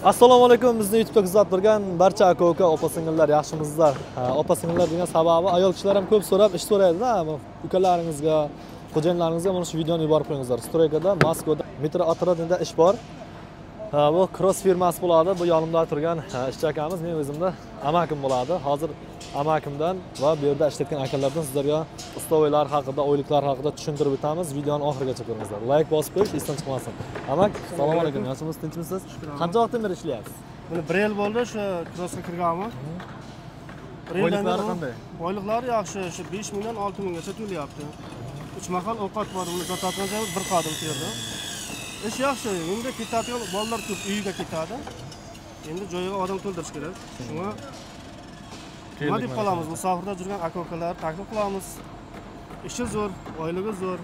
Assalomu alaykum. Bizni YouTube'da kuzatib turgan barcha aka-uka, opa-singillar yaxshimisizlar. Opa-singillar degan sababi ayol kishilar ham ko'p so'rab ish so'raydi-da. Ukalaringizga, xo'jayinlaringizga mana shu videoni yuborib qo'yingizlar. Stroykada, Moskvada metro otrodida ish bor. Bu Cross firmasi bo'ladi. Bu yonimda turgan ishchi akamiz, men o'zimda amakim bo'ladi. Hozir amakimdan va bu yerda ishlatgan akalardan sizlarga ustovoylar haqida, oyliklar haqida tushuntirib o'tamiz. Videoni oxirigacha ko'ringizlar. Like bosib qo'yish esdan chiqmasin. Amak, assalomu alaykum. Yaxshimisiz, tinchmisiz? Qancha vaqtdan beri ishlayapsiz? Buni 1 yil bo'ldi shu Crossga kirganmi. Oyliklari qanday? Oyliklari yaxshi, shu 5 mingdan 6 minggacha to'layapti. 3 mahal ovqat bor, uni sotadigan joy bir qadim terdi. Ish yaxshi, endi ketadigan bolalar ko'p uyiga ketadi. Endi joyiga odam to'ldirish kerak. Shunga nima deb qolamiz? Musofirda yurgan aka-ukalar taklif qilamiz. Ishi zo'r, oyligi zo'r.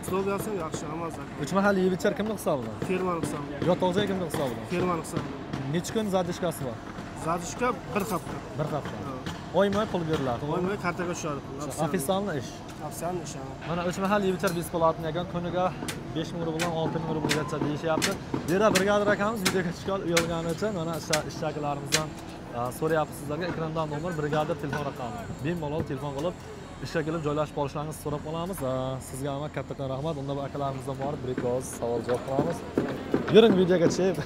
Ustoz ham yaxshi, hammasi. 3 mahal yeb ichar kimning hisobidan? Fermani hisobidan. Yotoq joy kimning hisobidan? Fermani hisobidan. Necha kun zadishkasi bor? Zadishka 1 hafta. 1 hafta. Oyma pul beriladi. Oyma kartaga tushadi. Ofitsialni ish. Ofitsialni ish. Mana 3 mahal yeb ichar besplatni ekan, kuniga 5000 rubl, 6000 rublgacha deyishyapti. Bu yerda brigadir akamiz videoga chiqib uyalgani uchun mana ishchilarimizdan so'rayapmiz sizlarga. Ekrandan nomer, brigadir telefon raqami. Bemalol telefon qilib ishga kelib joylashib olishlaringizni so'rab qolamiz. Sizga ham kattakon rahmat. Unda bu akalarimizdan borib bir-ikki savol javob qilamiz. Yuring videoga chiqib.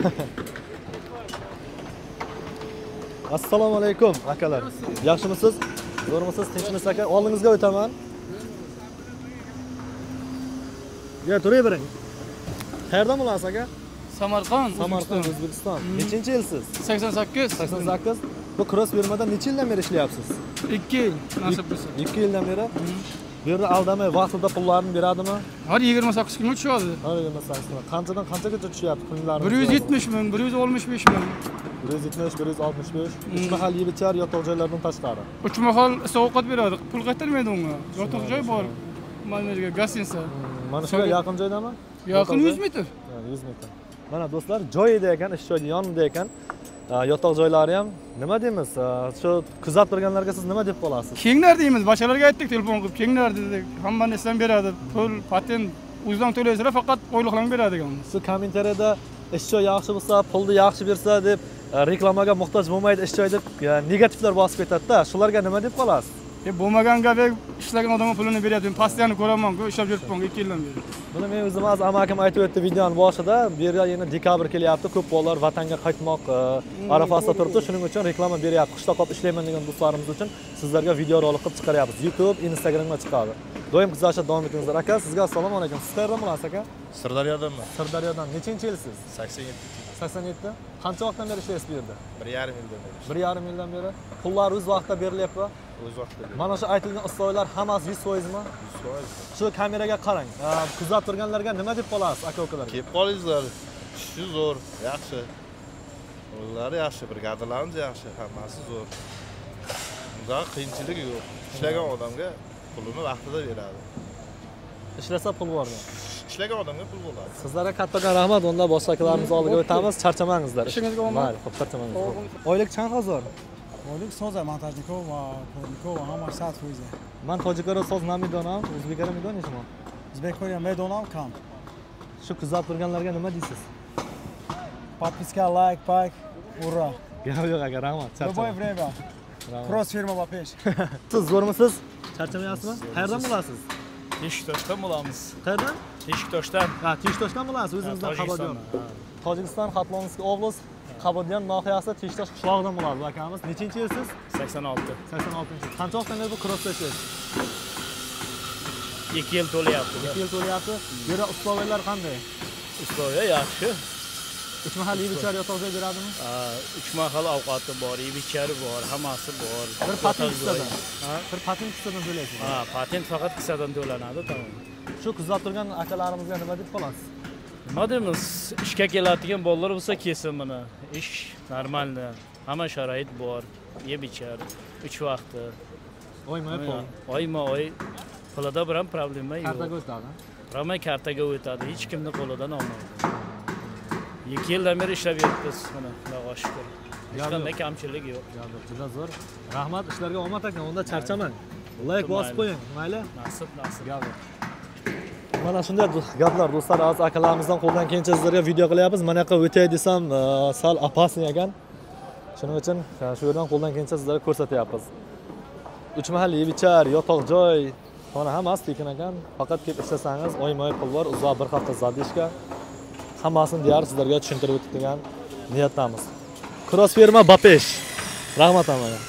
Assalomu alaykum akalar. Yaxshimisiz? Zo'rmisiz? Tinchmisiz aka? Oldingizga o'taman. Ya turavering. Qayerdan bo'lasiz aka? Samarqand, O'zbekiston. Nechinchi yilsiz? 88. 88. Bu Cross firmada necha yildan beri ishlayapsiz? 2 yil nasib bo'lsa. 2 yildan beri. Bu yerda aldamay vaqtida pullarni beradimi? Har 28 kun tushadi. Har 28 kun. Qanchadan qanchagacha tushyapti kunlarni? 170 ming, 165 ming. 170, 165. 3 mahal yeb ichar yotoq joylardan tashqari. 3 mahal ovqat beradi. Pul qaytarmaydi unga. Yotoq joy bor. Mana yerga gostinsa. Mana shu yaqin joydami? Yaqin 100 metr. 100 metr. Mana do'stlar, joyida ekan, ish joyi yonida ekan. Yotoq joylari ham nima deymiz? Shu kuzatib turganlarga siz nima deb qolasiz? Kenglar deymiz. Bachchalarga aytdik telefon qilib, kenglar dedik. Hamma narsadan beradi. Pul, patent o'zidan to'laysizlar, faqat oyliqlarni beradi ekanmiz. Shu kommentariyada ish joyi yaxshi bo'lsa, pulni yaxshi bersa deb reklamaga muhtoj bo'lmaydi ish joyi deb negativlar bosib ketadi-da. Shularga nima deb qolasiz? Bo'lmagan gap, ishlagan odamga pulini beryapti. Pastiyani ko'raman-ku, ishlab yuribman 2 yildan beri. Buni men o'zim az amakim aytib o'tdi videoning boshida. Bu yerga yana dekabr kelyapti. Ko'p bolalar vatanga qaytmoq arafasida turibdi. Shuning uchun reklama beryapti. Qishda qolib ishlayman degan do'stlarimiz uchun sizlarga video rolik qilib chiqaryapmiz. YouTube, Instagramga chiqadi. Doim kuzatishda davom etingizlar. Aka, sizga assalomu alaykum. Siz qayerdan bo'lasiz aka? Sirdaryodanman. Sirdaryodan. Nechinchi yilsiz? 87. 87. Qancha vaqtdan beri ishlaysiz bu yerda? 1,5 yildan beri. 1,5 yildan beri. Pullar o'z vaqtida berilyapti. O'z vaqtida. Mana shu aytilgan ustovoylar hammasi 100%mi? 100%. Shu kameraga qarang. Kuzatib turganlarga nima deb qolasiz aka-ukalarga? Kelib qolingizlar. Ishi zo'r, yaxshi. O'zlari yaxshi, brigadirlarimiz yaxshi, hammasi zo'r. Unda qiyinchilik yo'q. Ishlagan odamga pulini vaqtida beradi. Ishlasa pul bormi? Ishlagan odamga pul bo'ladi. Sizlarga kattakon rahmat. Unda boshqa akalarimiz oldiga o'tamiz. Charchamangizlar. Ishingizga omad. Mayli, xo'p, charchamangizlar. Oylik qancha hozir? Oylik so'z montajnikov va ko'rnikov hamma 100%. Men tojikora so'z namidonim, o'zbekora midonishman. O'zbekora medonam kam. Shu kuzatib turganlarga nima deysiz? Подписка, лайк, пак, ура. Gap yo'q aka, rahmat. Любое время. Cross firma va pesh. Siz zo'rmisiz? Charchamayapsizmi? Qayerdan bo'lasiz? Teshiktoshdan bo'lamiz. Qayerdan? Teshiktoshdan. Ha, Teshtoshdan bo'lasiz, o'zimizdan Qabodyon. Tojikiston Xatlonskiy oblast, Qabodyon nohiyasi Teshtosh qishlog'idan bo'ladi bu akamiz. Nechinchi yilsiz? 86. 86-chi. Qancha vaqtdan beri bu crossda ishlaysiz? 2 yil to'layapti. 2 yil to'layapti. Bu yerda ustovoylar qanday? Ustoya yaxshi. 3 mahal yeb ichar yotoq joy beradimi? 3 mahal ovqati bor, yeb ichari bor, hammasi bor. Bir patent qissadan. Bir patent qissadan to'laysiz. Patent faqat qissadan to'lanadi, tamom. Shu kuzatib turgan akalarimizga nima deb qolasiz? Nima deymiz? Ishga keladigan bolalar bo'lsa kelsin buni. Ish normalni, hamma sharoit bor, yeb ichar, 3 vaqti. Oyma pul. Oyma-oy pulida bilan problema yo'q. Kartaga o'tadi. Rama kartaga o'tadi, hech kimni qo'lidan olmaydi. 2 yildan beri ishlab yuribmiz, mana Xudoga shukr. Hech qanday kamchilik yo'q. Juda zo'r. Rahmat, ishlarga omad aka. Unda charchamang. Like bosib qo'ying, mayli? Nasib. Gap. Mana shunday gaplar do'stlar, az akalarimizdan qo'ldan kelgancha sizlarga video qilyapmiz. Mana yoqqa o'tay desam, sal opasniy ekan. Shuning uchun shu yerdan qo'ldan kelgancha sizlarga ko'rsatyapmiz. 3 mahal yeb ichar, yotoq joy, xona hammasi tekin ekan. Faqat kelib ishlasangiz, oyma-oy pul bor, uzoq bir hafta zadishga hammasini deyar sizlarga tushuntirib o'tib degan niyatdamiz. Cross firma Bapesh. Rahmat amaga.